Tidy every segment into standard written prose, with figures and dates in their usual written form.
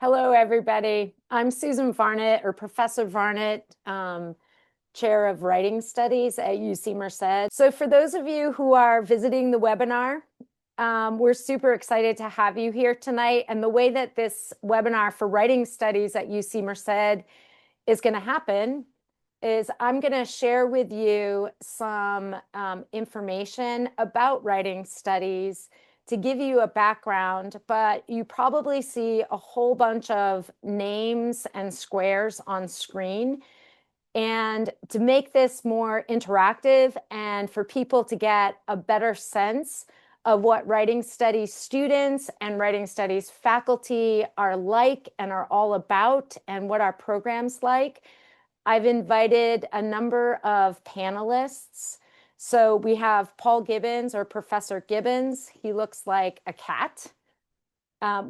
Hello, everybody. I'm Susan Varnett, or Professor Varnett, Chair of Writing Studies at UC Merced. So for those of you who are visiting the webinar, we're super excited to have you here tonight. And the way that this webinar for Writing Studies at UC Merced is going to happen is I'm going to share with you some information about writing studies to give you a background, but you probably see a whole bunch of names and squares on screen. And to make this more interactive and for people to get a better sense of what writing studies students and writing studies faculty are like and are all about and what our program's like, I've invited a number of panelists. So we have Paul Gibbons, or Professor Gibbons. He looks like a cat.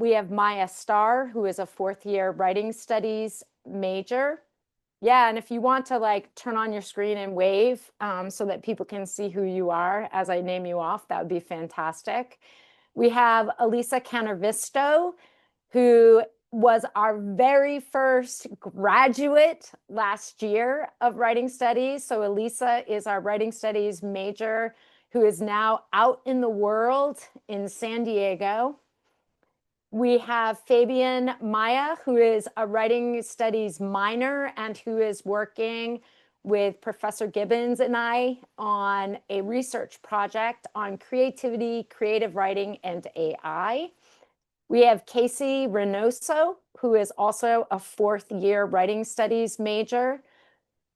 We have Maya Starr, who is a fourth-year writing studies major. Yeah, and if you want to turn on your screen and wave so that people can see who you are as I name you off, that would be fantastic. We have Elisa Canavisto, who was our very first graduate last year of writing studies. So Elisa is our writing studies major who is now out in the world in San Diego. We have Fabian Maya, who is a writing studies minor and who is working with Professor Gibbons and I on a research project on creativity, creative writing, and AI. We have Casey Reynoso, who is also a fourth-year writing studies major.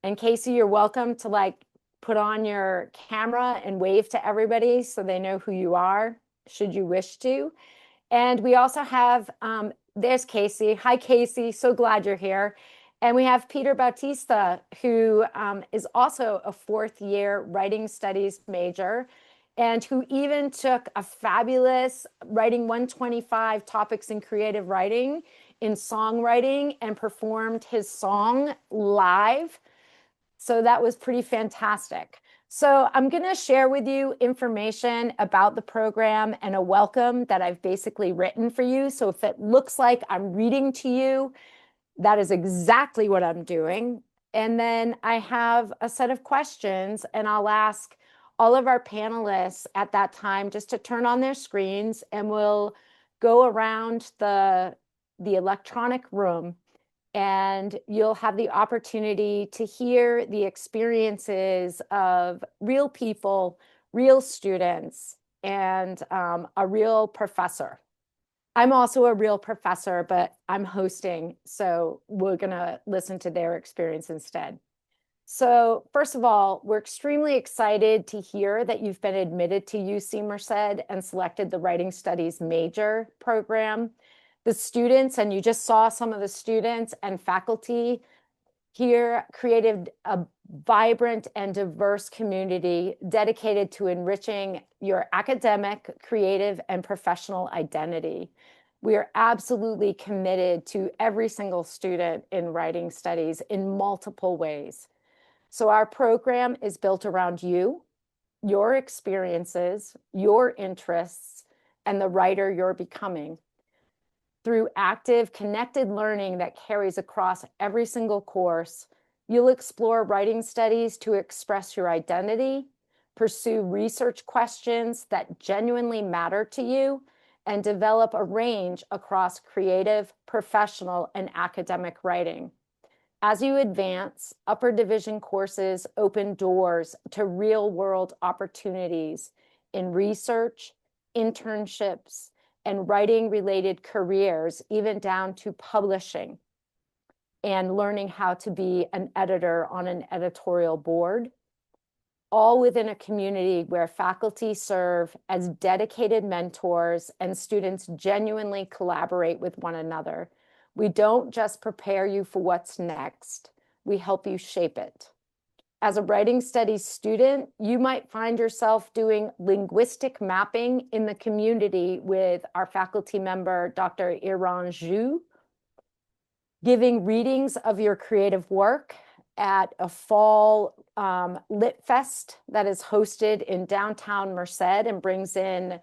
And Casey, you're welcome to put on your camera and wave to everybody so they know who you are, should you wish to. And we also have, there's Casey. Hi, Casey. So glad you're here. And we have Peter Bautista, who is also a fourth-year writing studies major and who even took a fabulous Writing 125 Topics in Creative Writing in songwriting and performed his song live. So that was pretty fantastic. So I'm going to share with you information about the program and a welcome that I've basically written for you. So if it looks like I'm reading to you, that is exactly what I'm doing. And then I have a set of questions, and I'll ask all of our panelists at that time just to turn on their screens, and we'll go around the electronic room, and you'll have the opportunity to hear the experiences of real people, real students, and a real professor. I'm also a real professor, but I'm hosting, so we're going to listen to their experience instead. So first of all, we're extremely excited to hear that you've been admitted to UC Merced and selected the Writing Studies major program. The students, and you just saw some of the students and faculty here, created a vibrant and diverse community dedicated to enriching your academic, creative, and professional identity. We are absolutely committed to every single student in writing studies in multiple ways. So our program is built around you, your experiences, your interests, and the writer you're becoming. Through active, connected learning that carries across every single course, you'll explore writing studies to express your identity, pursue research questions that genuinely matter to you, and develop a range across creative, professional, and academic writing. As you advance, upper division courses open doors to real-world opportunities in research, internships, and writing-related careers, even down to publishing and learning how to be an editor on an editorial board, all within a community where faculty serve as dedicated mentors and students genuinely collaborate with one another. We don't just prepare you for what's next, we help you shape it. As a writing studies student, you might find yourself doing linguistic mapping in the community with our faculty member, Dr. Iran Zhu, giving readings of your creative work at a fall Lit Fest that is hosted in downtown Merced and brings in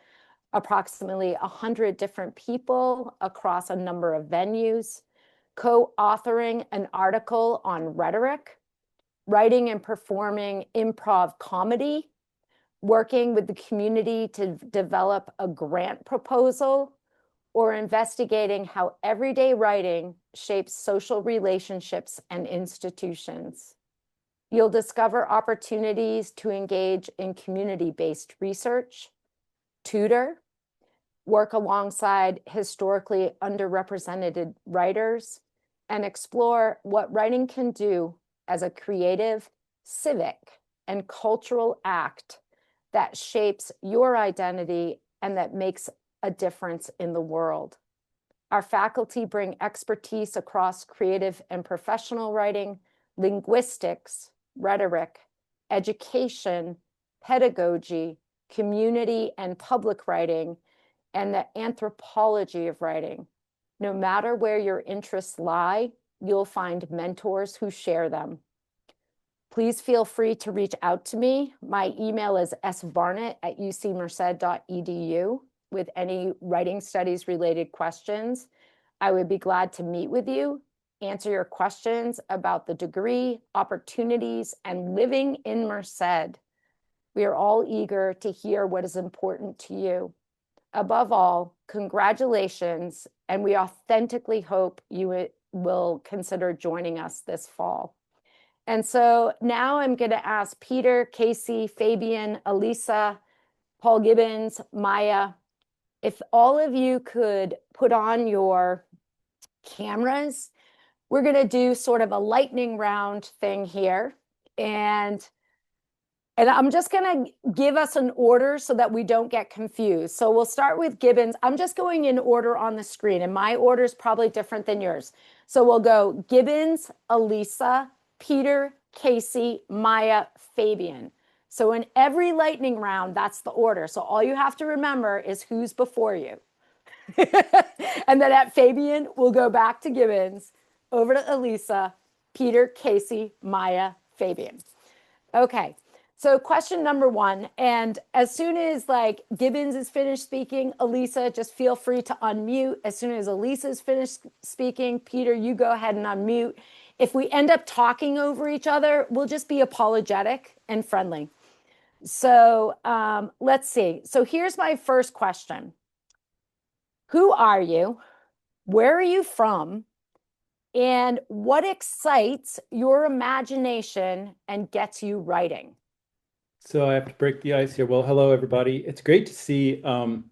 approximately 100 different people across a number of venues, co-authoring an article on rhetoric, writing and performing improv comedy, working with the community to develop a grant proposal, or investigating how everyday writing shapes social relationships and institutions. You'll discover opportunities to engage in community-based research, tutor, work alongside historically underrepresented writers, and explore what writing can do as a creative, civic, and cultural act that shapes your identity and that makes a difference in the world. Our faculty bring expertise across creative and professional writing, linguistics, rhetoric, education, pedagogy, community and public writing, and the anthropology of writing. No matter where your interests lie, you'll find mentors who share them. Please feel free to reach out to me. My email is svarnett@ucmerced.edu with any writing studies related questions. I would be glad to meet with you, answer your questions about the degree, opportunities, and living in Merced. We are all eager to hear what is important to you. Above all, congratulations, and we authentically hope you will consider joining us this fall. And so now I'm going to ask Peter, Casey, Fabian, Elisa, Paul Gibbons, Maya, if all of you could put on your cameras. We're going to do sort of a lightning round thing here. And I'm just going to give us an order so that we don't get confused. So we'll start with Gibbons. I'm just going in order on the screen, and my order is probably different than yours. So we'll go Gibbons, Elisa, Peter, Casey, Maya, Fabian. So in every lightning round, that's the order. So all you have to remember is who's before you. And then at Fabian, we'll go back to Gibbons, over to Elisa, Peter, Casey, Maya, Fabian. Okay. So question number one, and as soon as like Gibbons is finished speaking, Elisa, just feel free to unmute. As soon as Elisa's finished speaking, Peter, you go ahead and unmute. If we end up talking over each other, we'll just be apologetic and friendly. So let's see. So here's my first question. Who are you? Where are you from? And what excites your imagination and gets you writing? So I have to break the ice here. Well, hello, everybody. It's great to see. I'm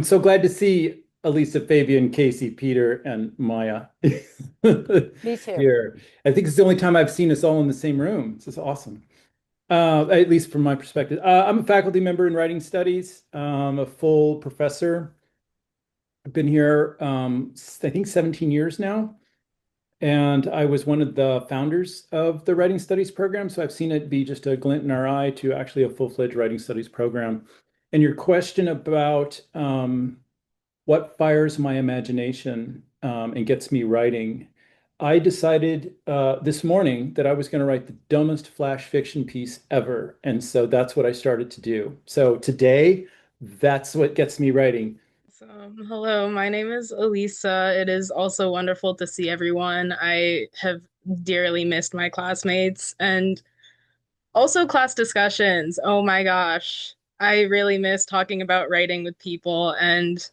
so glad to see Elisa, Fabian, Casey, Peter, and Maya Me too. here. I think it's the only time I've seen us all in the same room. This is awesome, at least from my perspective. I'm a faculty member in writing studies, a full professor. I've been here, I think, 17 years now. And I was one of the founders of the writing studies program. So I've seen it be just a glint in our eye to actually a full-fledged writing studies program. And your question about what fires my imagination and gets me writing, I decided this morning that I was going to write the dumbest flash fiction piece ever. And so that's what I started to do. So today, that's what gets me writing. Hello, my name is Elisa. It is also wonderful to see everyone. I have dearly missed my classmates and also class discussions. Oh my gosh. I really miss talking about writing with people, and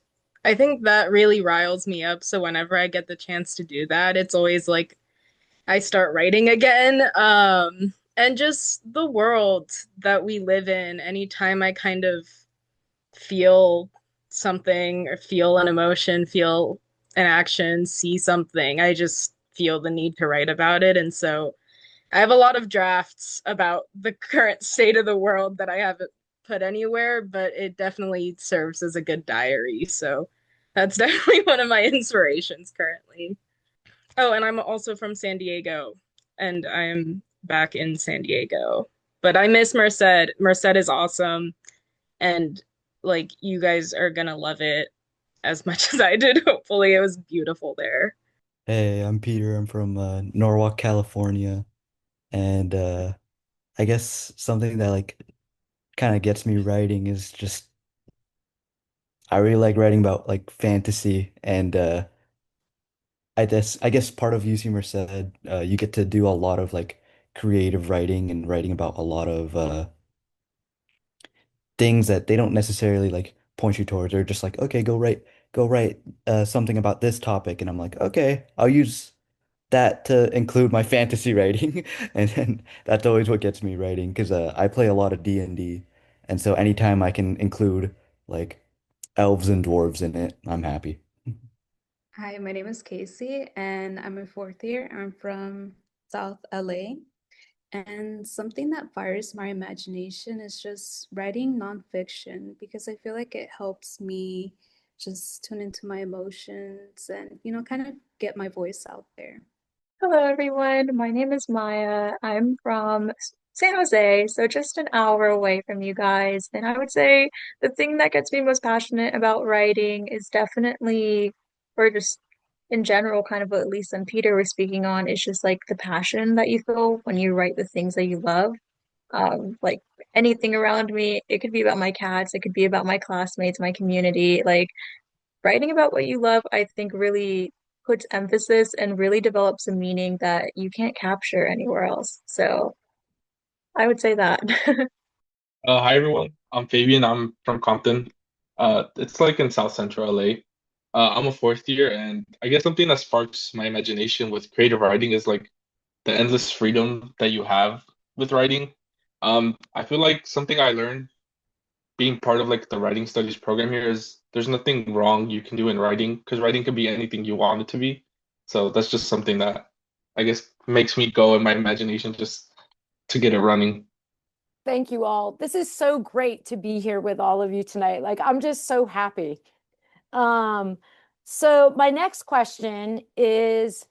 I think that really riles me up. So whenever I get the chance to do that, it's always like I start writing again. And just the world that we live in, anytime I kind of feel something or feel an emotion, feel an action, see something, I just feel the need to write about it. And so I have a lot of drafts about the current state of the world that I haven't put anywhere, but it definitely serves as a good diary. So that's definitely one of my inspirations currently. Oh, and I'm also from San Diego, and I'm back in San Diego. But I miss Merced. Merced is awesome, and like you guys are gonna love it as much as I did. Hopefully, it was beautiful there. Hey, I'm Peter. I'm from Norwalk, California. And I guess something that like kind of gets me writing is just I really like writing about like fantasy and I guess part of UC Merced, you get to do a lot of like creative writing and writing about a lot of things that they don't necessarily like point you towards. They're just like, okay, go write something about this topic, and I'm like, okay, I'll use that to include my fantasy writing, and then that's always what gets me writing because I play a lot of D&D, and so anytime I can include like elves and dwarves in it, I'm happy. Hi, my name is Casey, and I'm a fourth year. I'm from South LA. And something that fires my imagination is just writing nonfiction because I feel like it helps me just tune into my emotions and, kind of get my voice out there. Hello, everyone. My name is Maya. I'm from San Jose, so just an hour away from you guys. And I would say the thing that gets me most passionate about writing is definitely, or just in general, kind of what Lisa and Peter were speaking on, is just like the passion that you feel when you write the things that you love. Like anything around me, it could be about my cats, it could be about my classmates, my community. Like writing about what you love, I think really puts emphasis and really develops a meaning that you can't capture anywhere else. So I would say that. Hi everyone, I'm Fabian. I'm from Compton. It's like in South Central LA. I'm a fourth year, and I guess something that sparks my imagination with creative writing is like the endless freedom that you have with writing. I feel like something I learned being part of like the writing studies program here is there's nothing wrong you can do in writing because writing can be anything you want it to be. So that's just something that I guess makes me go in my imagination just to get it running. Thank you all. This is so great to be here with all of you tonight. Like, I'm just so happy. Um, so my next question is,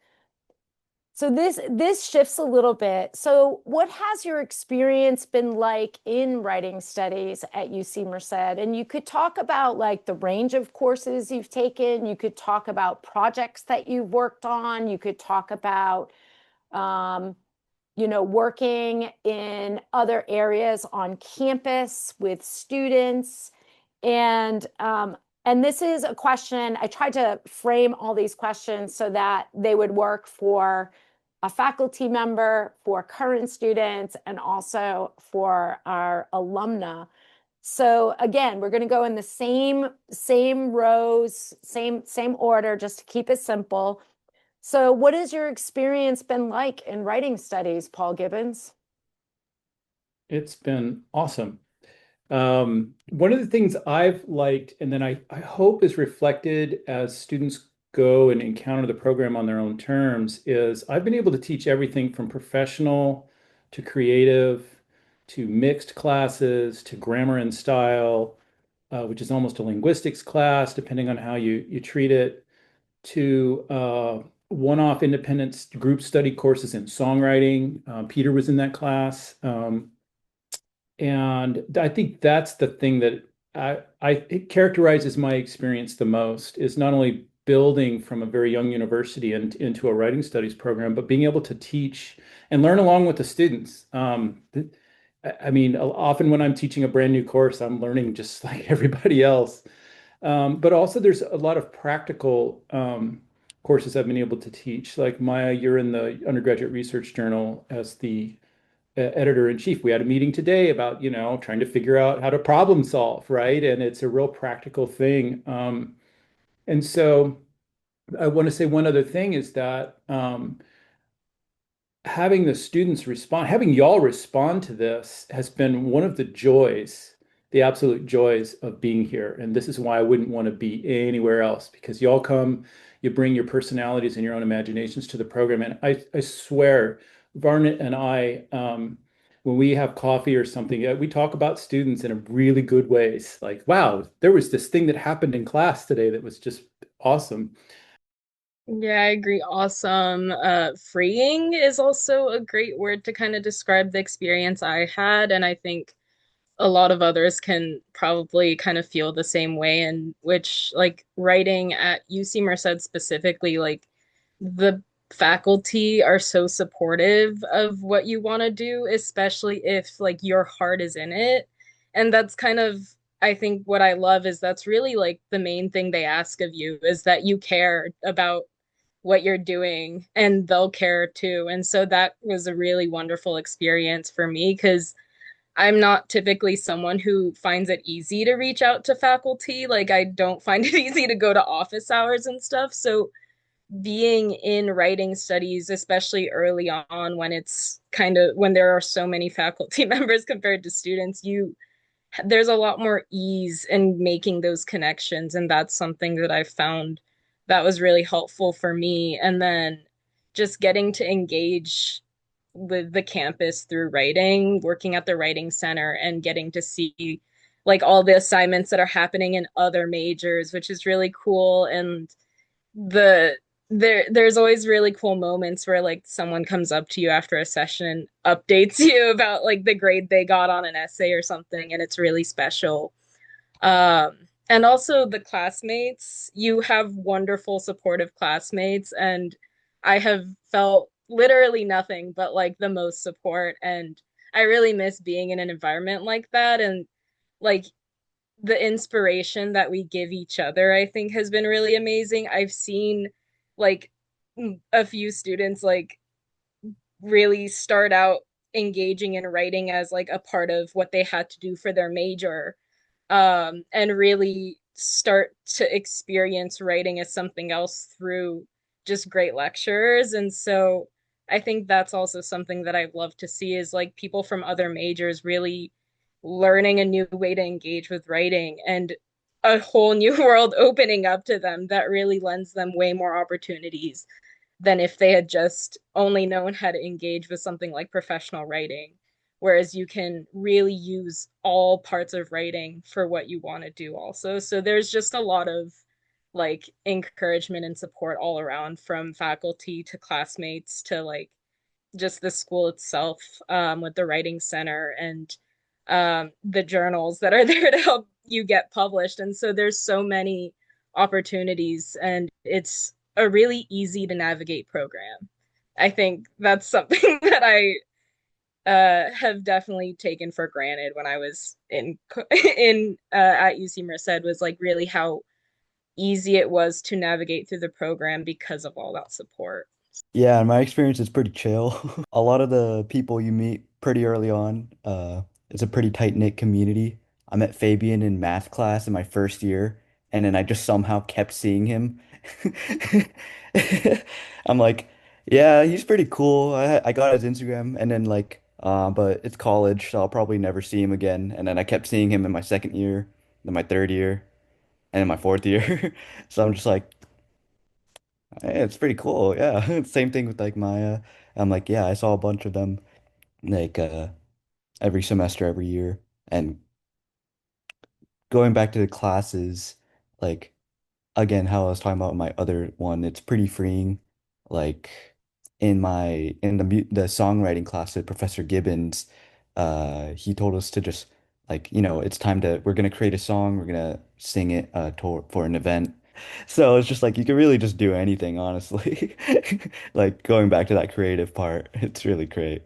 so this shifts a little bit. So what has your experience been like in writing studies at UC Merced? And you could talk about like the range of courses you've taken. You could talk about projects that you've worked on. You could talk about um, working in other areas on campus with students. And this is a question, I tried to frame all these questions so that they would work for a faculty member, for current students, and also for our alumna. So again, we're going to go in the same rows, same order, just to keep it simple. So what has your experience been like in writing studies, Paul Gibbons? It's been awesome. One of the things I've liked, and then I hope is reflected as students go and encounter the program on their own terms, is I've been able to teach everything from professional to creative to mixed classes to grammar and style, which is almost a linguistics class, depending on how you treat it, to one-off independent group study courses in songwriting. Peter was in that class. And I think that's the thing that it characterizes my experience the most is not only building from a very young university and into a writing studies program, but being able to teach and learn along with the students. I mean, often when I'm teaching a brand new course, I'm learning just like everybody else. But also there's a lot of practical courses I've been able to teach. Like Maya, you're in the undergraduate research journal as the editor in chief. We had a meeting today about, trying to figure out how to problem solve, right? And it's a real practical thing. And so I want to say one other thing is that having the students respond, having y'all respond to this has been one of the joys, the absolute joys of being here. And this is why I wouldn't want to be anywhere else because y'all come, you bring your personalities and your own imaginations to the program. And I swear, Varnett and I, when we have coffee or something, we talk about students in a really good ways. Like, wow, there was this thing that happened in class today that was just awesome. Yeah, I agree. Awesome. Freeing is also a great word to kind of describe the experience I had, and I think a lot of others can probably kind of feel the same way, in which like writing at UC Merced specifically, like the faculty are so supportive of what you want to do, especially if like your heart is in it. And that's kind of I think what I love is that's really like the main thing they ask of you is that you care about what you're doing and they'll care too. And so that was a really wonderful experience for me because I'm not typically someone who finds it easy to reach out to faculty. Like, I don't find it easy to go to office hours and stuff. So, being in writing studies, especially early on when it's kind of when there are so many faculty members compared to students, there's a lot more ease in making those connections. And that's something that I found that was really helpful for me. And then just getting to engage with the campus through writing, working at the writing center and getting to see like all the assignments that are happening in other majors, which is really cool. And the there's always really cool moments where like someone comes up to you after a session and updates you about like the grade they got on an essay or something, and it's really special. And also the classmates, you have wonderful supportive classmates, and I have felt literally nothing but like the most support, and I really miss being in an environment like that. And like the inspiration that we give each other, I think, has been really amazing. I've seen like a few students like really start out engaging in writing as like a part of what they had to do for their major, and really start to experience writing as something else through just great lectures. And so I think that's also something that I'd love to see is like people from other majors really learning a new way to engage with writing and a whole new world opening up to them that really lends them way more opportunities than if they had just only known how to engage with something like professional writing. Whereas you can really use all parts of writing for what you want to do, also. So there's just a lot of like encouragement and support all around from faculty to classmates to like just the school itself, with the writing center and the journals that are there to help you get published. And so there's so many opportunities, and it's a really easy to navigate program. I think that's something that I have definitely taken for granted when I was in at UC Merced, was like really how easy it was to navigate through the program because of all that support. Yeah, my experience is pretty chill. A lot of the people you meet pretty early on, it's a pretty tight-knit community. I met Fabian in math class in my first year, and then I just somehow kept seeing him. I'm like, yeah, he's pretty cool. I got his Instagram, and then like, but it's college, so I'll probably never see him again. And then I kept seeing him in my second year, then my third year, and in my fourth year. So I'm just like, hey, it's pretty cool. Yeah. Same thing with like Maya. I'm like, yeah, I saw a bunch of them like every semester, every year. And going back to the classes, like again, how I was talking about my other one, it's pretty freeing. Like in the songwriting class with Professor Gibbons, he told us to just like, it's time to we're gonna create a song, we're gonna sing it for an event. So it's just like you can really just do anything, honestly. Like going back to that creative part, it's really great.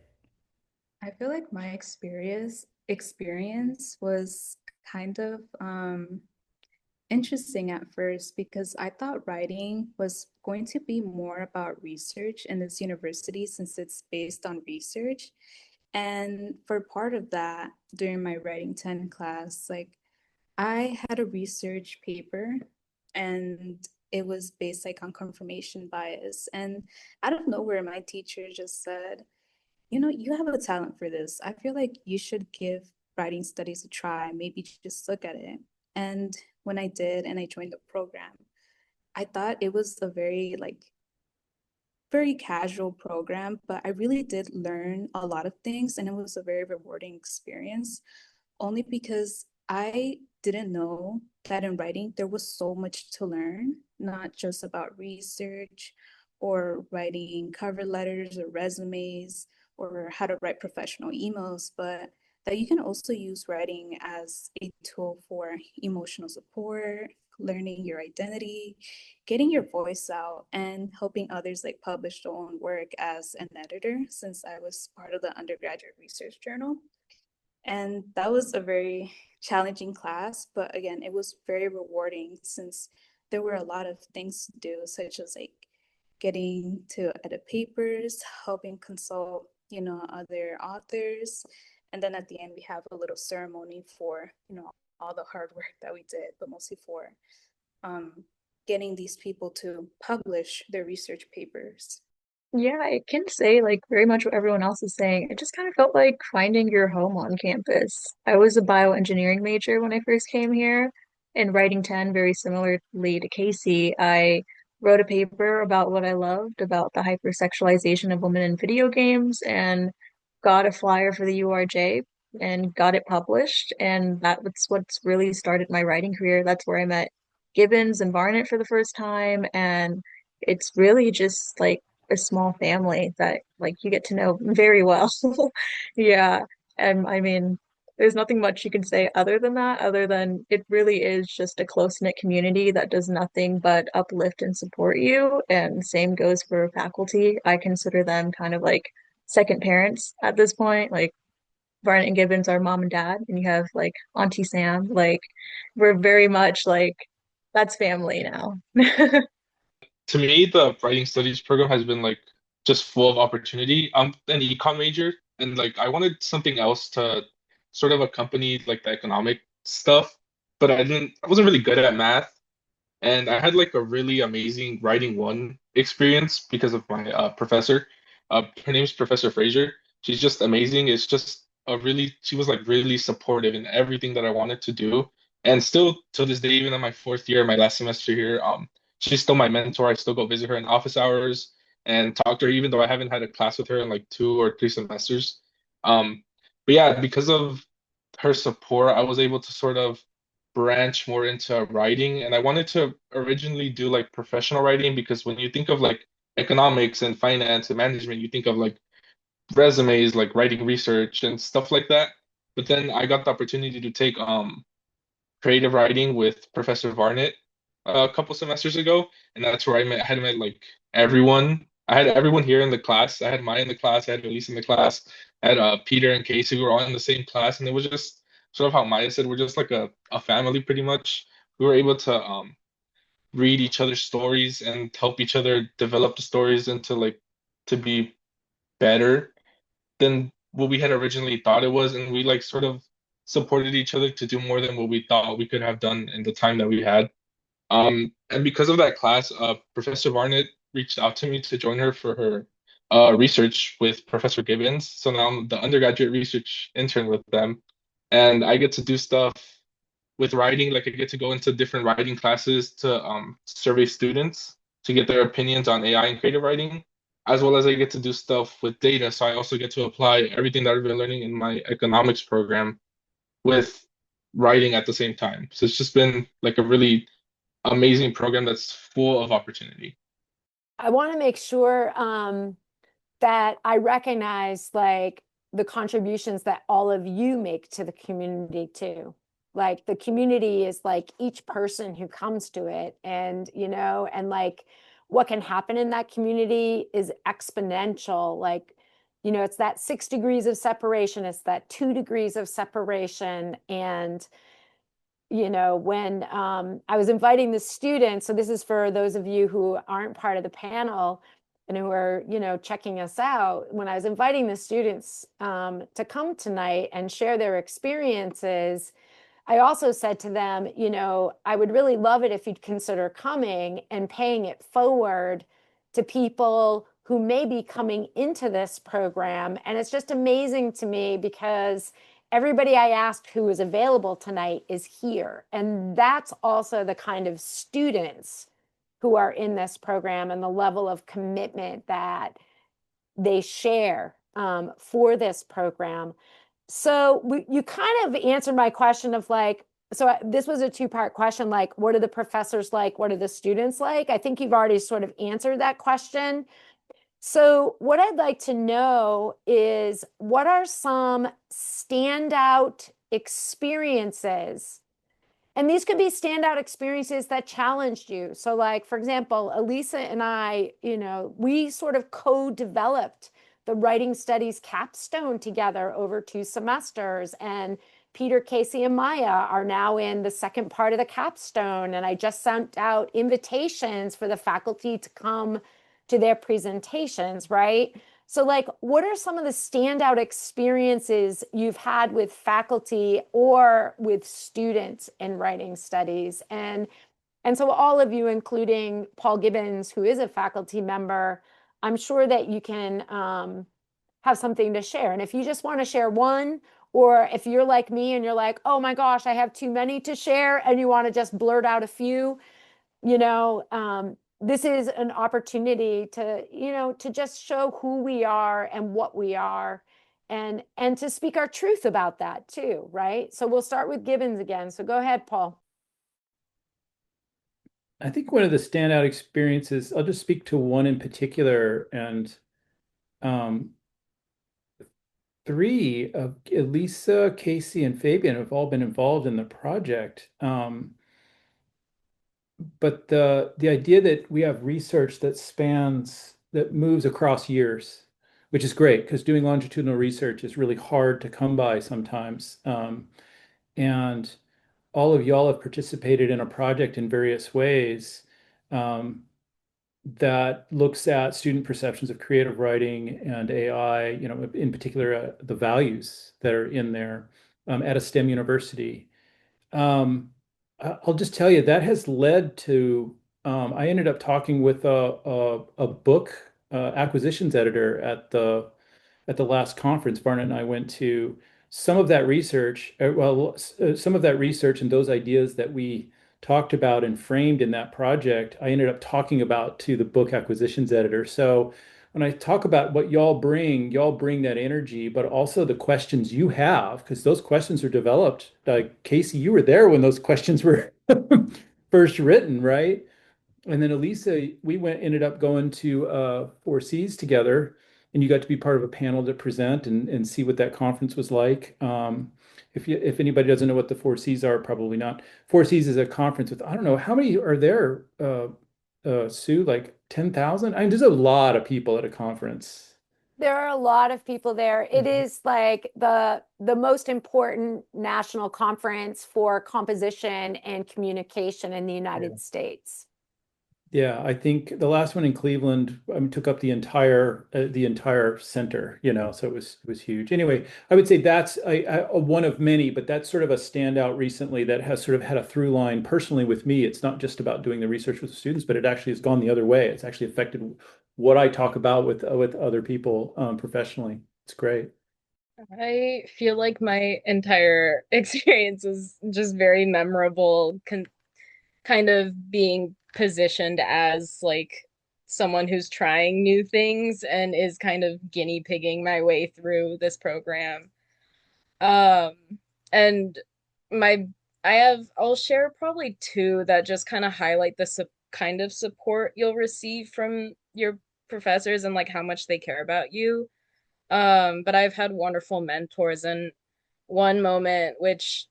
I feel like my experience was kind of interesting at first because I thought writing was going to be more about research in this university since it's based on research. And for part of that, during my writing 10 class, like I had a research paper and it was based like on confirmation bias. And out of nowhere, my teacher just said, you know, you have a talent for this. I feel like you should give writing studies a try, maybe just look at it. And when I did and I joined the program, I thought it was a very casual program, but I really did learn a lot of things and it was a very rewarding experience only because I didn't know that in writing there was so much to learn, not just about research or writing cover letters or resumes or how to write professional emails, but that you can also use writing as a tool for emotional support, learning your identity, getting your voice out, and helping others like publish their own work as an editor, since I was part of the undergraduate research journal. And that was a very challenging class, but again, it was very rewarding since there were a lot of things to do, such as like getting to edit papers, helping consult, other authors. And then at the end, we have a little ceremony for, all the hard work that we did, but mostly for um, getting these people to publish their research papers. Yeah, I can say like very much what everyone else is saying. It just kind of felt like finding your home on campus. I was a bioengineering major when I first came here, and writing 10, very similarly to Casey, I wrote a paper about what I loved about the hypersexualization of women in video games and got a flyer for the URJ and got it published. And that was what's really started my writing career. That's where I met Gibbons and Barnett for the first time. And it's really just like a small family that like you get to know very well. Yeah. And I mean, there's nothing much you can say other than that, other than it really is just a close-knit community that does nothing but uplift and support you. And same goes for faculty. I consider them kind of like second parents at this point. Like Barnett and Gibbons are mom and dad, and you have like Auntie Sam. Like we're very much like that's family now. To me, the writing studies program has been like just full of opportunity. I'm an econ major, and like I wanted something else to sort of accompany like the economic stuff, but I wasn't really good at math. And I had like a really amazing writing one experience because of my professor. Her name is Professor Fraser. She's just amazing. She was like really supportive in everything that I wanted to do. And still to this day, even in my fourth year, my last semester here, she's still my mentor. I still go visit her in office hours and talk to her, even though I haven't had a class with her in like 2 or 3 semesters. Um, but yeah, because of her support, I was able to sort of branch more into writing. And I wanted to originally do like professional writing because when you think of like economics and finance and management, you think of like resumes, like writing research and stuff like that. But then I got the opportunity to take creative writing with Professor Varnett a couple semesters ago, and that's where I had met like everyone. I had everyone here in the class. I had Maya in the class. I had Elise in the class. I had Peter and Casey who were all in the same class, and it was just sort of how Maya said, we're just like a family pretty much. We were able to read each other's stories and help each other develop the stories into like to be better than what we had originally thought it was, and we like sort of supported each other to do more than what we thought we could have done in the time that we had. And because of that class, Professor Barnett reached out to me to join her for her research with Professor Gibbons. So now I'm the undergraduate research intern with them, and I get to do stuff with writing. Like I get to go into different writing classes to survey students to get their opinions on AI and creative writing, as well as I get to do stuff with data. So I also get to apply everything that I've been learning in my economics program with writing at the same time. So it's just been like a really amazing program that's full of opportunity. I want to make sure that I recognize like the contributions that all of you make to the community too. Like the community is like each person who comes to it, and and like what can happen in that community is exponential. Like, it's that 6 degrees of separation, it's that 2 degrees of separation. And when I was inviting the students, so this is for those of you who aren't part of the panel and who are, checking us out, when I was inviting the students to come tonight and share their experiences, I also said to them, I would really love it if you'd consider coming and paying it forward to people who may be coming into this program. And it's just amazing to me because everybody I asked who was available tonight is here. And that's also the kind of students who are in this program and the level of commitment that they share for this program. So you kind of answered my question of like, this was a two-part question, like, what are the professors like? What are the students like? I think you've already sort of answered that question. So what I'd like to know is what are some standout experiences? And these could be standout experiences that challenged you. So like, for example, Elisa and I, we sort of co-developed the writing studies capstone together over 2 semesters. And Peter, Casey, and Maya are now in the second part of the capstone. And I just sent out invitations for the faculty to come to their presentations, right? So like, what are some of the standout experiences you've had with faculty or with students in writing studies? And so all of you, including Paul Gibbons, who is a faculty member, I'm sure that you can have something to share. And if you just want to share one, or if you're like me and you're like, oh my gosh, I have too many to share, and you want to just blurt out a few, this is an opportunity to just show who we are and what we are, and to speak our truth about that too, right? So we'll start with Gibbons again. So go ahead, Paul. I think one of the standout experiences, I'll just speak to one in particular, and um, three of Elisa, Casey, and Fabian have all been involved in the project. But the idea that we have research that moves across years, which is great because doing longitudinal research is really hard to come by sometimes. And all of y'all have participated in a project in various ways. That looks at student perceptions of creative writing and AI, in particular, the values that are in there at a STEM university. I'll just tell you that has led to, I ended up talking with a book acquisitions editor at the last conference Varnett and I went to. Some of that research, some of that research and those ideas that we talked about and framed in that project, I ended up talking about to the book acquisitions editor. So when I talk about what y'all bring that energy, but also the questions you have, because those questions are developed. Casey, you were there when those questions were first written, right? And then Elisa, ended up going to 4Cs together, and you got to be part of a panel to present and see what that conference was like. If anybody doesn't know what the 4Cs are, probably not. 4Cs is a conference with, I don't know, how many are there, Sue? Like 10,000? I mean, there's a lot of people at a conference. There are a lot of people there. It is like the most important national conference for composition and communication in the United States. Yeah, I think the last one in Cleveland took up the entire center, so it was huge. Anyway, I would say that's a one of many, but that's sort of a standout recently that has sort of had a through line personally with me. It's not just about doing the research with students, but it actually has gone the other way. It's actually affected what I talk about with other people professionally. It's great. I feel like my entire experience was just very memorable, kind of being positioned as like someone who's trying new things and is kind of guinea pigging my way through this program. Um, and my I'll share probably two that just kind of highlight the kind of support you'll receive from your professors and like how much they care about you. But I've had wonderful mentors, and one moment which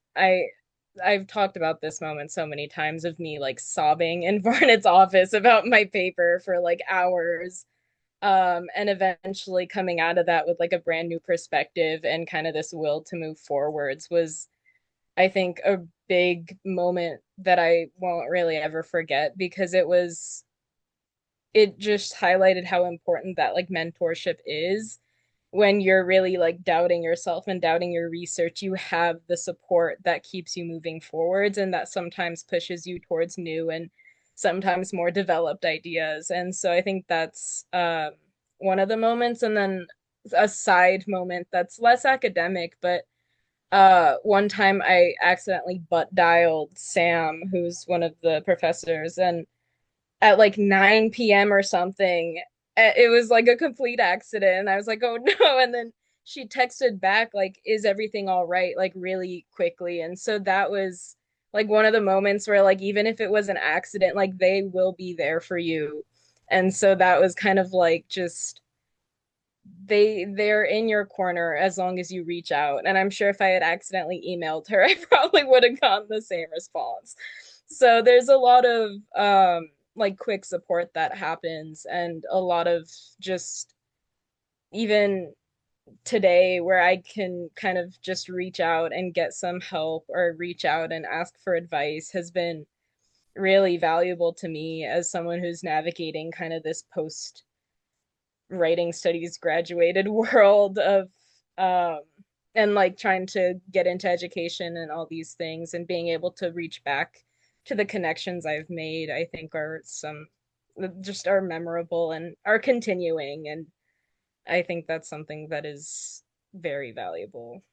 I've talked about this moment so many times of me like sobbing in Varnett's office about my paper for like hours, and eventually coming out of that with like a brand new perspective and kind of this will to move forwards was, I think, a big moment that I won't really ever forget because it just highlighted how important that like mentorship is. When you're really like doubting yourself and doubting your research, you have the support that keeps you moving forwards and that sometimes pushes you towards new and sometimes more developed ideas. And so I think that's one of the moments. And then a side moment that's less academic, but one time I accidentally butt dialed Sam, who's one of the professors, and at like 9 p.m. or something. It was like a complete accident. And I was like, oh no. And then she texted back, like, is everything all right? Like, really quickly. And so that was like one of the moments where, like, even if it was an accident, like, they will be there for you. And so that was kind of like just they're in your corner as long as you reach out. And I'm sure if I had accidentally emailed her, I probably would have gotten the same response. So there's a lot of like quick support that happens and a lot of just even today where I can kind of just reach out and get some help or reach out and ask for advice has been really valuable to me as someone who's navigating kind of this post writing studies graduated world of um and like trying to get into education and all these things and being able to reach back to the connections I've made, I think are some just are memorable and are continuing, and I think that's something that is very valuable.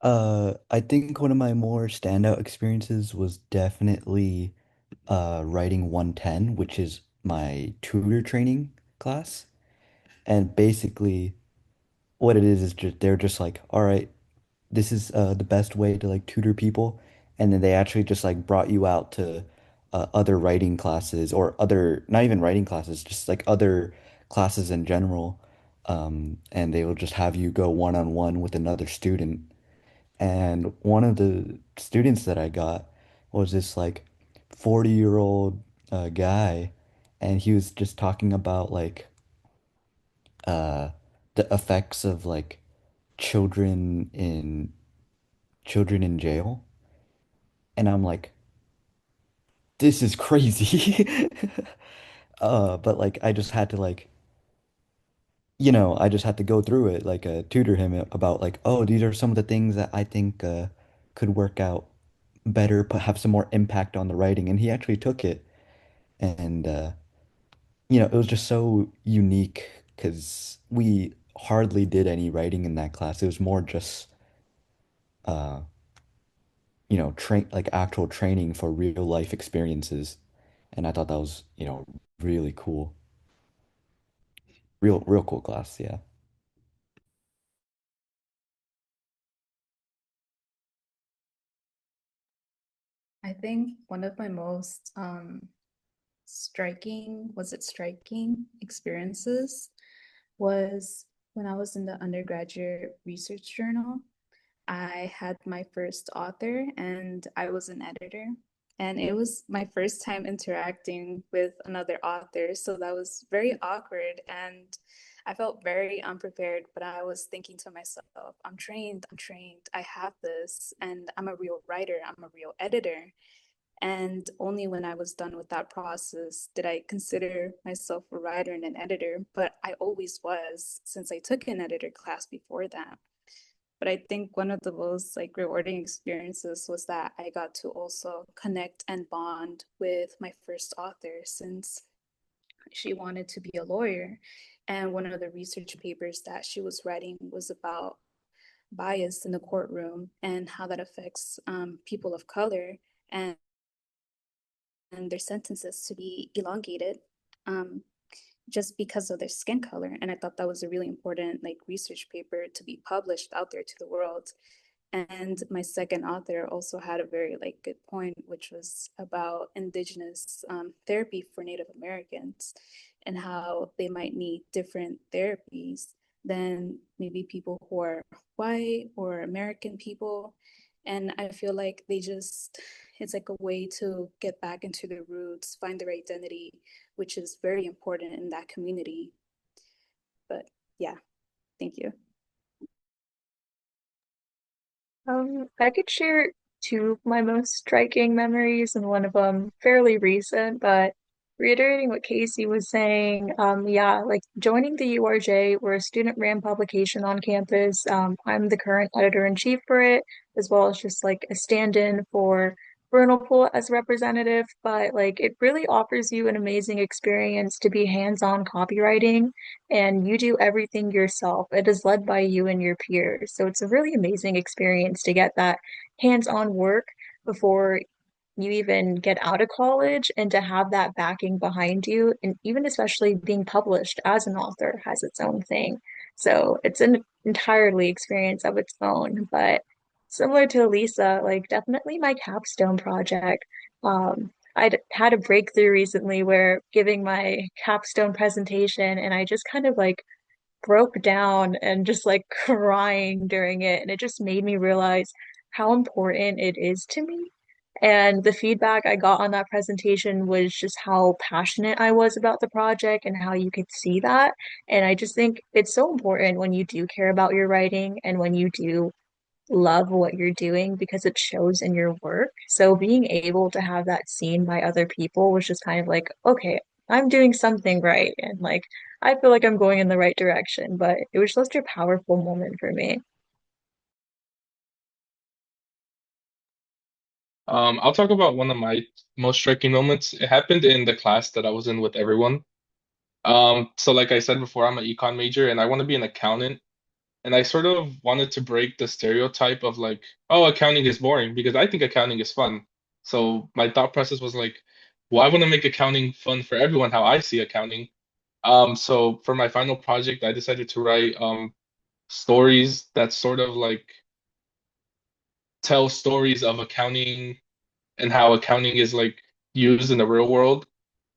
I think one of my more standout experiences was definitely writing 110, which is my tutor training class. And basically what it is just they're just like, all right, this is the best way to like tutor people. And then they actually just like brought you out to other writing classes or other, not even writing classes, just like other classes in general. And they will just have you go one-on-one with another student. And one of the students that I got was this like 40-year-old guy, and he was just talking about like uh, the effects of like children in children in jail. And I'm like, this is crazy. But like I just had to like, I just had to go through it, like tutor him about like, oh, these are some of the things that I think could work out better, but have some more impact on the writing. And he actually took it. And it was just so unique because we hardly did any writing in that class. It was more just uh, train like actual training for real life experiences. And I thought that was, really cool. Real cool class, yeah. I think one of my most striking experiences was when I was in the undergraduate research journal. I had my first author and I was an editor. And it was my first time interacting with another author. So that was very awkward. And I felt very unprepared, but I was thinking to myself, I'm trained, I have this, and I'm a real writer, I'm a real editor. And only when I was done with that process did I consider myself a writer and an editor, but I always was since I took an editor class before that. But I think one of the most like rewarding experiences was that I got to also connect and bond with my first author since she wanted to be a lawyer. And one of the research papers that she was writing was about bias in the courtroom and how that affects people of color and their sentences to be elongated um, just because of their skin color. And I thought that was a really important like research paper to be published out there to the world. And my second author also had a very like good point, which was about indigenous therapy for Native Americans and how they might need different therapies than maybe people who are white or American people. And I feel like it's like a way to get back into their roots, find their identity, which is very important in that community. But yeah, thank you. I could share two of my most striking memories, and one of them fairly recent, but reiterating what Casey was saying, yeah, like joining the URJ, we're a student-ran publication on campus. I'm the current editor-in-chief for it, as well as just like a stand-in for Vernal Pool as representative, but like it really offers you an amazing experience to be hands-on copywriting and you do everything yourself. It is led by you and your peers. So it's a really amazing experience to get that hands-on work before you even get out of college and to have that backing behind you. And even especially being published as an author has its own thing. So it's an entirely experience of its own. But similar to Elisa, like definitely my capstone project. I'd had a breakthrough recently where giving my capstone presentation and I just kind of like broke down and just like crying during it. And it just made me realize how important it is to me And the feedback I got on that presentation was just how passionate I was about the project and how you could see that. And I just think it's so important when you do care about your writing and when you do love what you're doing because it shows in your work. So being able to have that seen by other people was just kind of like, okay, I'm doing something right. And like, I feel like I'm going in the right direction. But it was just a powerful moment for me. I'll talk about one of my most striking moments. It happened in the class that I was in with everyone. So like I said before, I'm an econ major and I want to be an accountant. And I sort of wanted to break the stereotype of like, oh, accounting is boring because I think accounting is fun. So my thought process was like, well, I want to make accounting fun for everyone, how I see accounting. So for my final project, I decided to write stories that sort of like tell stories of accounting and how accounting is like used in the real world.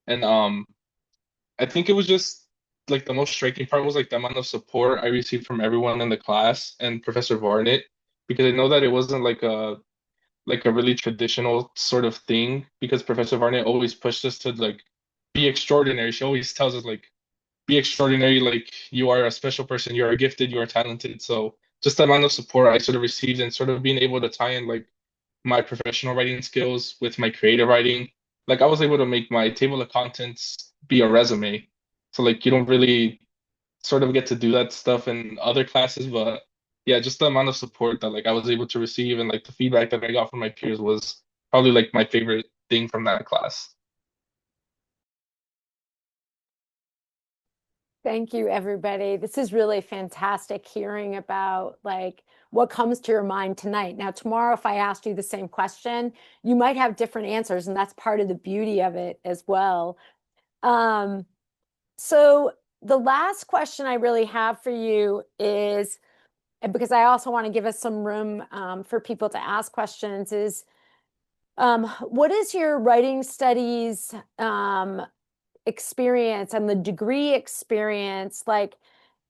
And I think it was just like the most striking part was like the amount of support I received from everyone in the class and Professor Varnett, because I know that it wasn't like a really traditional sort of thing because Professor Varnett always pushed us to like be extraordinary. She always tells us like be extraordinary, like you are a special person, you are gifted, you are talented. So just the amount of support I sort of received and sort of being able to tie in like my professional writing skills with my creative writing. Like I was able to make my table of contents be a resume. So like you don't really sort of get to do that stuff in other classes, but yeah, just the amount of support that like I was able to receive and like the feedback that I got from my peers was probably like my favorite thing from that class. Thank you, everybody. This is really fantastic hearing about like what comes to your mind tonight. Now, tomorrow, if I asked you the same question, you might have different answers, and that's part of the beauty of it as well. Um, so the last question I really have for you is, and because I also want to give us some room for people to ask questions, is what is your writing studies experience and the degree experience, like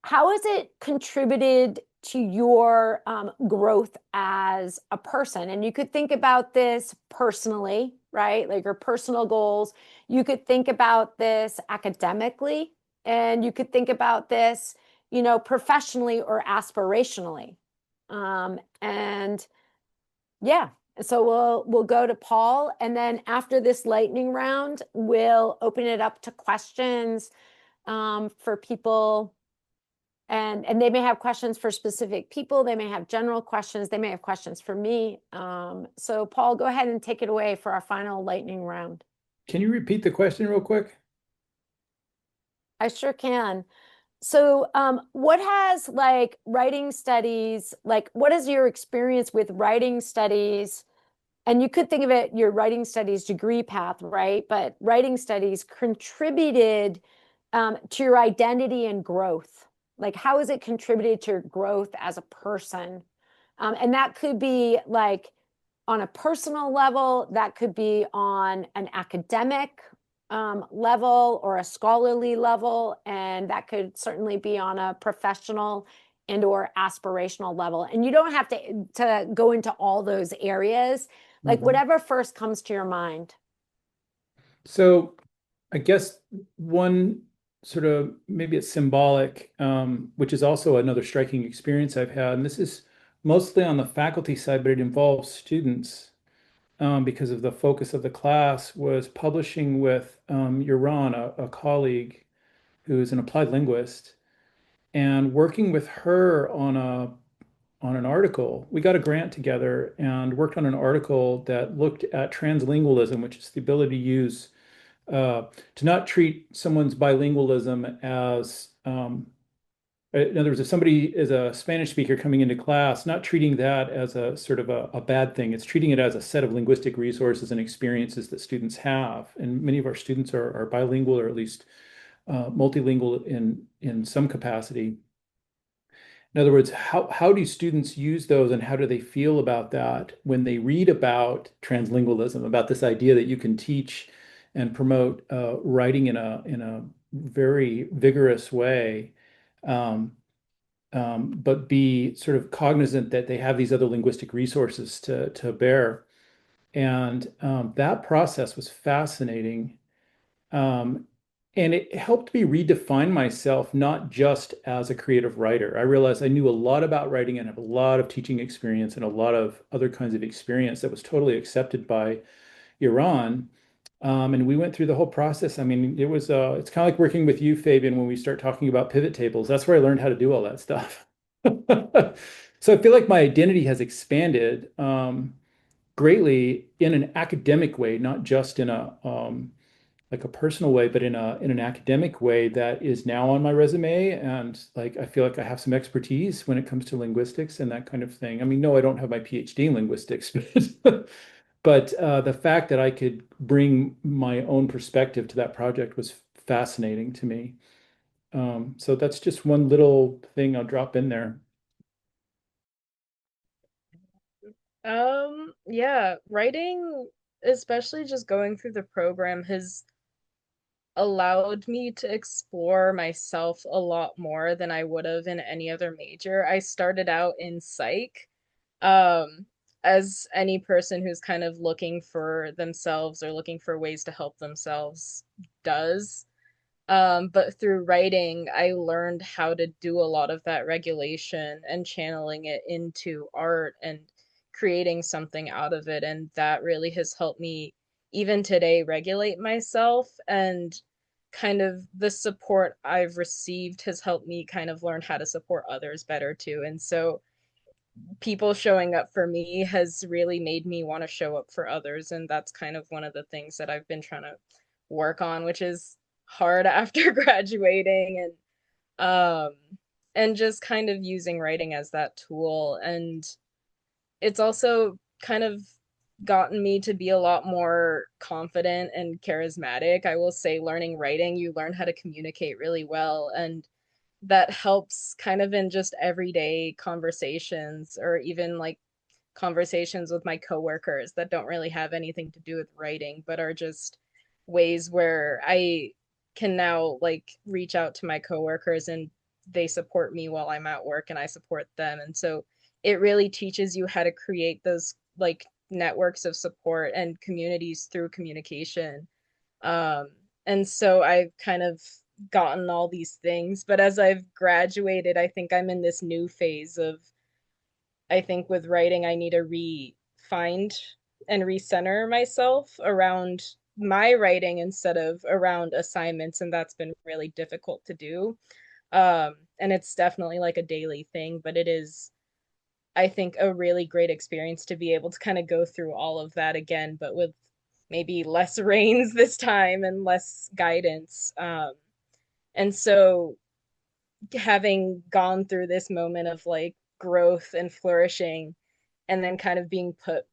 how has it contributed to your growth as a person? And you could think about this personally, right? Like your personal goals. You could think about this academically, and you could think about this, professionally or aspirationally. And yeah. So we'll go to Paul, and then after this lightning round, we'll open it up to questions for people, and they may have questions for specific people. They may have general questions. They may have questions for me. So Paul, go ahead and take it away for our final lightning round. Can you repeat the question real quick? I sure can. So, what has like writing studies, like what is your experience with writing studies? And you could think of it, your writing studies degree path, right? But writing studies contributed to your identity and growth. Like, how has it contributed to your growth as a person? And that could be like on a personal level, that could be on an academic level or a scholarly level, and that could certainly be on a professional and or aspirational level. And you don't have to go into all those areas, like whatever first comes to your mind. So I guess one sort of maybe it's symbolic, which is also another striking experience I've had. And this is mostly on the faculty side, but it involves students because of the focus of the class, was publishing with Yaron, a colleague who is an applied linguist, and working with her on an article. We got a grant together and worked on an article that looked at translingualism, which is the ability to use to not treat someone's bilingualism as, in other words, if somebody is a Spanish speaker coming into class, not treating that as a sort of a bad thing. It's treating it as a set of linguistic resources and experiences that students have. And many of our students are bilingual or at least multilingual in some capacity. In other words, how do students use those and how do they feel about that when they read about translingualism, about this idea that you can teach and promote writing in a very vigorous way, um, but be sort of cognizant that they have these other linguistic resources to bear. And that process was fascinating. Um, and it helped me redefine myself, not just as a creative writer. I realized I knew a lot about writing and have a lot of teaching experience and a lot of other kinds of experience that was totally accepted by Iran. And we went through the whole process. I mean, it's kind of like working with you, Fabian, when we start talking about pivot tables. That's where I learned how to do all that stuff. So I feel like my identity has expanded greatly in an academic way, not just in a like a personal way, but in an academic way that is now on my resume. And like I feel like I have some expertise when it comes to linguistics and that kind of thing. I mean, no, I don't have my PhD in linguistics, but the fact that I could bring my own perspective to that project was fascinating to me. So that's just one little thing I'll drop in there. Yeah, writing, especially just going through the program, has allowed me to explore myself a lot more than I would have in any other major. I started out in psych, um, as any person who's kind of looking for themselves or looking for ways to help themselves does. But through writing, I learned how to do a lot of that regulation and channeling it into art and creating something out of it. And that really has helped me, even today, regulate myself. And kind of the support I've received has helped me kind of learn how to support others better too. And so people showing up for me has really made me want to show up for others. And that's kind of one of the things that I've been trying to work on, which is hard after graduating um and just kind of using writing as that tool. And it's also kind of gotten me to be a lot more confident and charismatic. I will say learning writing, you learn how to communicate really well, and that helps kind of in just everyday conversations or even like conversations with my coworkers that don't really have anything to do with writing, but are just ways where I can now like reach out to my coworkers and they support me while I'm at work and I support them. And so it really teaches you how to create those like networks of support and communities through communication. Um, and so I've kind of gotten all these things, but as I've graduated, I think I'm in this new phase of I think with writing, I need to re-find and recenter myself around my writing instead of around assignments, and that's been really difficult to do. And it's definitely like a daily thing, but it is, I think, a really great experience to be able to kind of go through all of that again, but with maybe less reins this time and less guidance. And so having gone through this moment of like growth and flourishing and then kind of being put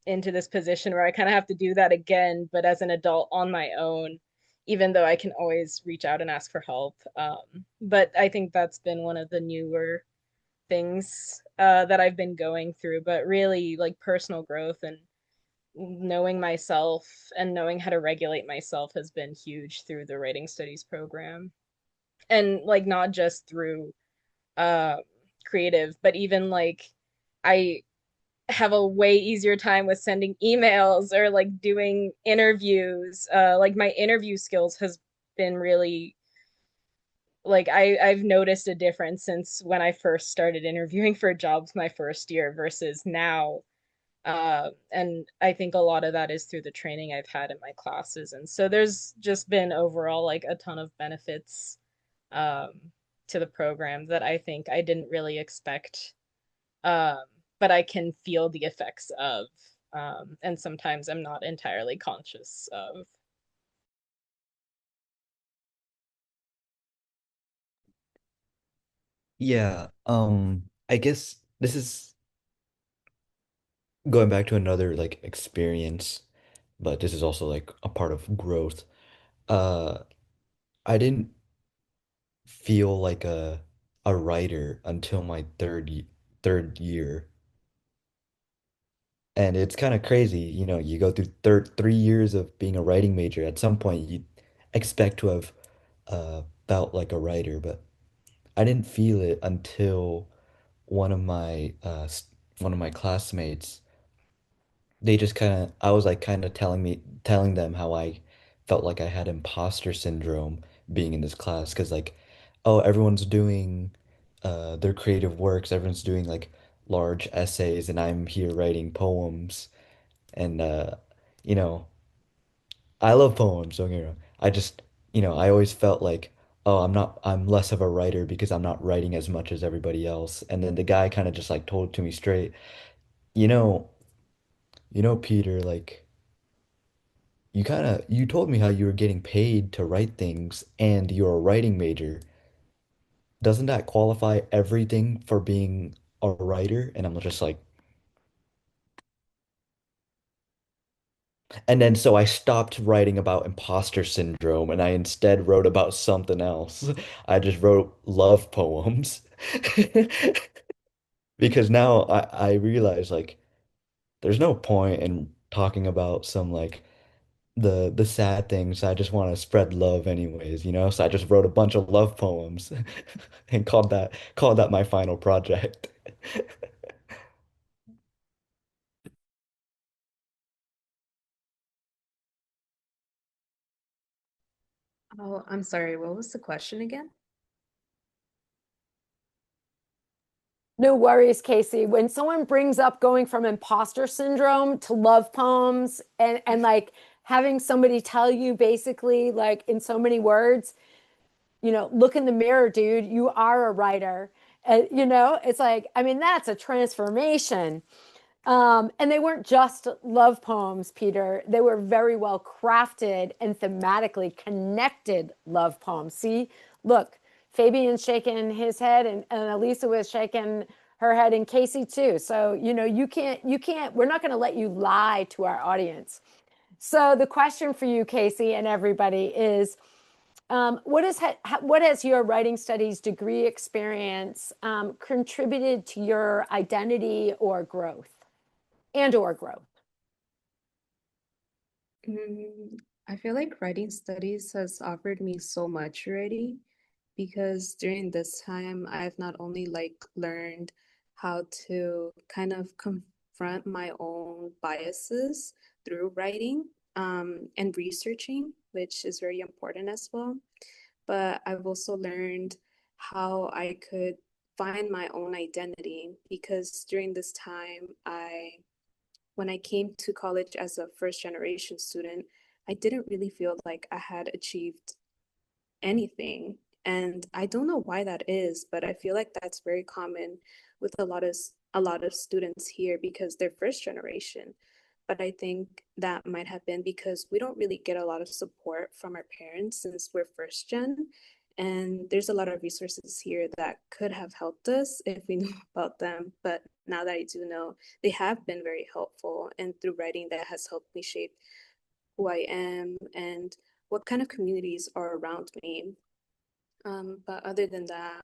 into this position where I kind of have to do that again, but as an adult on my own, even though I can always reach out and ask for help. But I think that's been one of the newer things that I've been going through, but really like personal growth and knowing myself and knowing how to regulate myself has been huge through the writing studies program. And like not just through uh, creative, but even like I have a way easier time with sending emails or like doing interviews. Like my interview skills has been really like I've noticed a difference since when I first started interviewing for jobs my first year versus now. And I think a lot of that is through the training I've had in my classes. And so there's just been overall like a ton of benefits um, to the program that I think I didn't really expect, um, but I can feel the effects of, and sometimes I'm not entirely conscious of. Yeah, I guess this is going back to another like experience, but this is also like a part of growth. Uh, I didn't feel like a writer until my third year. And it's kind of crazy, you go through 3 years of being a writing major. At some point, you expect to have felt like a writer, but I didn't feel it until one of my one of my classmates they just kind of I was like kind of telling them how I felt like I had imposter syndrome being in this class because like oh everyone's doing their creative works, everyone's doing like large essays and I'm here writing poems and you know I love poems, don't get me wrong. I just I always felt like oh I'm less of a writer because I'm not writing as much as everybody else, and then the guy kind of just like told it to me straight, you know Peter, like you told me how you were getting paid to write things and you're a writing major. Doesn't that qualify everything for being a writer? And I'm just like, and then so I stopped writing about imposter syndrome and I instead wrote about something else. I just wrote love poems. Because now I realize like there's no point in talking about some like the sad things. I just want to spread love anyways, you know? So I just wrote a bunch of love poems and called that my final project. Oh, I'm sorry. What was the question again? No worries, Casey. When someone brings up going from imposter syndrome to love poems and like having somebody tell you basically like in so many words, look in the mirror, dude, you are a writer. It's like, I mean, that's a transformation. And they weren't just love poems, Peter. They were very well crafted and thematically connected love poems. See, look, Fabian's shaking his head, and Elisa was shaking her head, and Casey too. So, we're not going to let you lie to our audience. So, the question for you, Casey, and everybody is what has your writing studies degree experience contributed to your identity or growth? And/or growth. I feel like writing studies has offered me so much already because during this time I've not only like learned how to kind of confront my own biases through writing and researching, which is very important as well. But I've also learned how I could find my own identity because during this time when I came to college as a first generation student, I didn't really feel like I had achieved anything. And I don't know why that is, but I feel like that's very common with a lot of students here because they're first generation. But I think that might have been because we don't really get a lot of support from our parents since we're first gen. And there's a lot of resources here that could have helped us if we knew about them. But now that I do know, they have been very helpful. And through writing, that has helped me shape who I am and what kind of communities are around me. But other than that,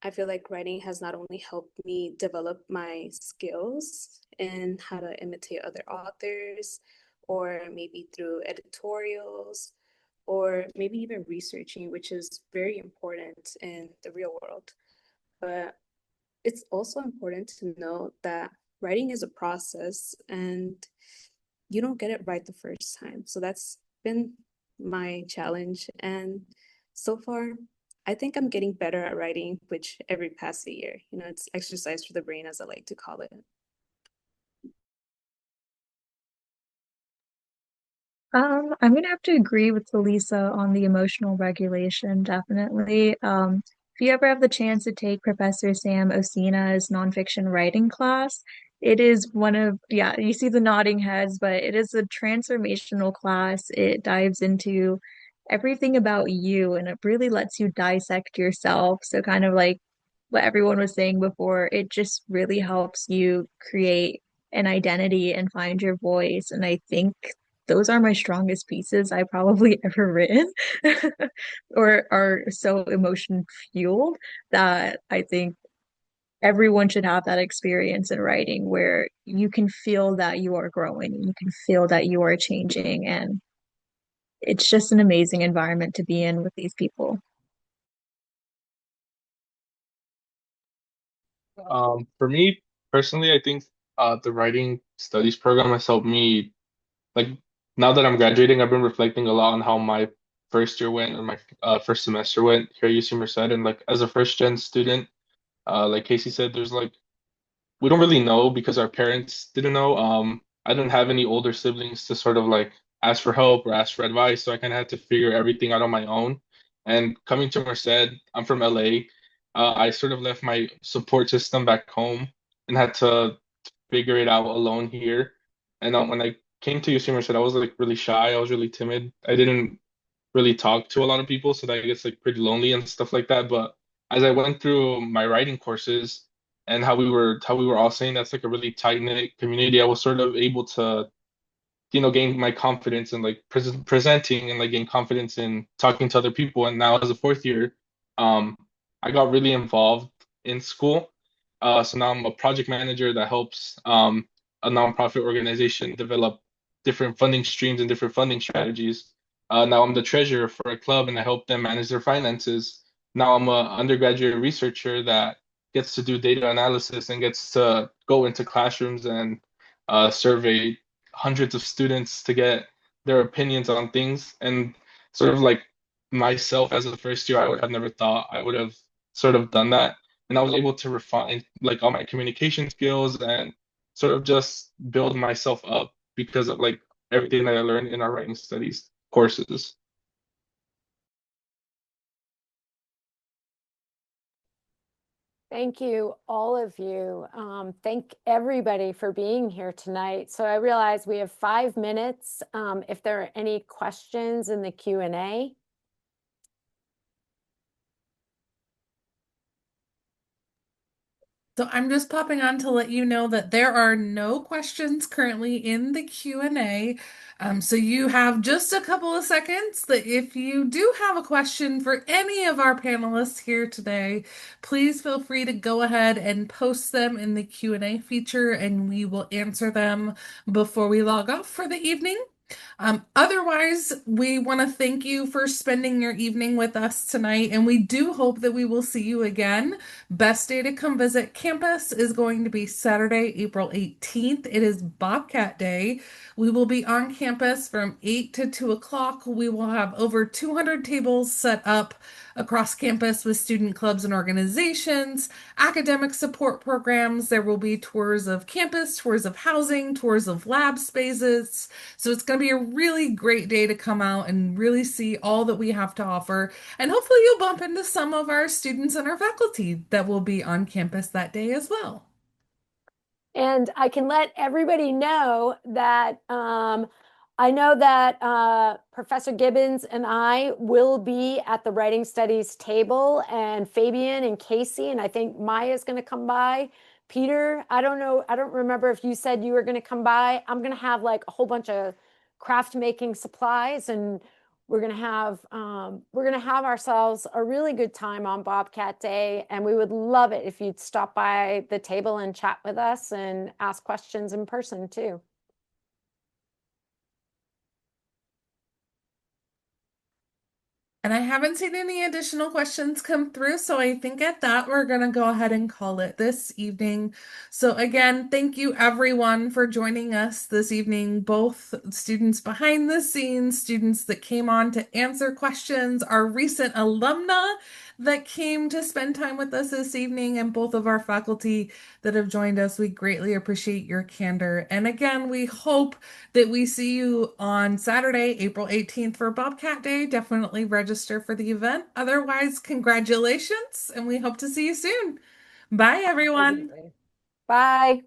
I feel like writing has not only helped me develop my skills in how to imitate other authors, or maybe through editorials, or maybe even researching, which is very important in the real world. But it's also important to know that writing is a process and you don't get it right the first time. So that's been my challenge. And so far, I think I'm getting better at writing, which every past year, it's exercise for the brain, as I like to call it. I'm gonna have to agree with Lisa on the emotional regulation, definitely. If you ever have the chance to take Professor Sam Osina's nonfiction writing class, it is yeah, you see the nodding heads, but it is a transformational class. It dives into everything about you and it really lets you dissect yourself. So kind of like what everyone was saying before, it just really helps you create an identity and find your voice. And I think those are my strongest pieces I probably ever written or are so emotion fueled that I think everyone should have that experience in writing where you can feel that you are growing, you can feel that you are changing, and it's just an amazing environment to be in with these people. For me personally, I think the writing studies program has helped me, like, now that I'm graduating, I've been reflecting a lot on how my first year went, or my first semester went here at UC Merced. And like as a first gen student, like Casey said, there's like we don't really know because our parents didn't know. I didn't have any older siblings to sort of like ask for help or ask for advice, so I kind of had to figure everything out on my own. And coming to Merced, I'm from LA. I sort of left my support system back home and had to figure it out alone here. And when I came to UC Merced, I was like really shy. I was really timid. I didn't really talk to a lot of people, so that gets like pretty lonely and stuff like that. But as I went through my writing courses and how we were all saying that's like a really tight-knit community, I was sort of able to, gain my confidence and like presenting and like gain confidence in talking to other people. And now as a fourth year, um, I got really involved in school. So now I'm a project manager that helps a nonprofit organization develop different funding streams and different funding strategies. Now I'm the treasurer for a club and I help them manage their finances. Now I'm an undergraduate researcher that gets to do data analysis and gets to go into classrooms and survey hundreds of students to get their opinions on things. And sort of like myself as a first year, I would have never thought I would have sort of done that. And I was able to refine like all my communication skills and sort of just build myself up because of like everything that I learned in our writing studies courses. Thank you, all of you. Thank everybody for being here tonight. So I realize we have 5 minutes. If there are any questions in the Q&A. So I'm just popping on to let you know that there are no questions currently in the Q&A. So you have just a couple of seconds that if you do have a question for any of our panelists here today, please feel free to go ahead and post them in the Q&A feature and we will answer them before we log off for the evening. Otherwise, we want to thank you for spending your evening with us tonight, and we do hope that we will see you again. Best day to come visit campus is going to be Saturday, April 18th. It is Bobcat Day. We will be on campus from 8 to 2 o'clock. We will have over 200 tables set up across campus with student clubs and organizations, academic support programs. There will be tours of campus, tours of housing, tours of lab spaces. So it's going to be a really great day to come out and really see all that we have to offer. And hopefully you'll bump into some of our students and our faculty that will be on campus that day as well. And I can let everybody know that I know that Professor Gibbons and I will be at the writing studies table, and Fabian and Casey, and I think Maya's going to come by. Peter, I don't know, I don't remember if you said you were going to come by. I'm going to have like a whole bunch of craft making supplies, and we're going to have ourselves a really good time on Bobcat Day, and we would love it if you'd stop by the table and chat with us and ask questions in person too. And I haven't seen any additional questions come through, so I think at that we're going to go ahead and call it this evening. So again, thank you everyone for joining us this evening, both students behind the scenes, students that came on to answer questions, our recent alumna that came to spend time with us this evening, and both of our faculty that have joined us. We greatly appreciate your candor. And again, we hope that we see you on Saturday, April 18th for Bobcat Day. Definitely register for the event. Otherwise, congratulations, and we hope to see you soon. Bye, everyone. Bye.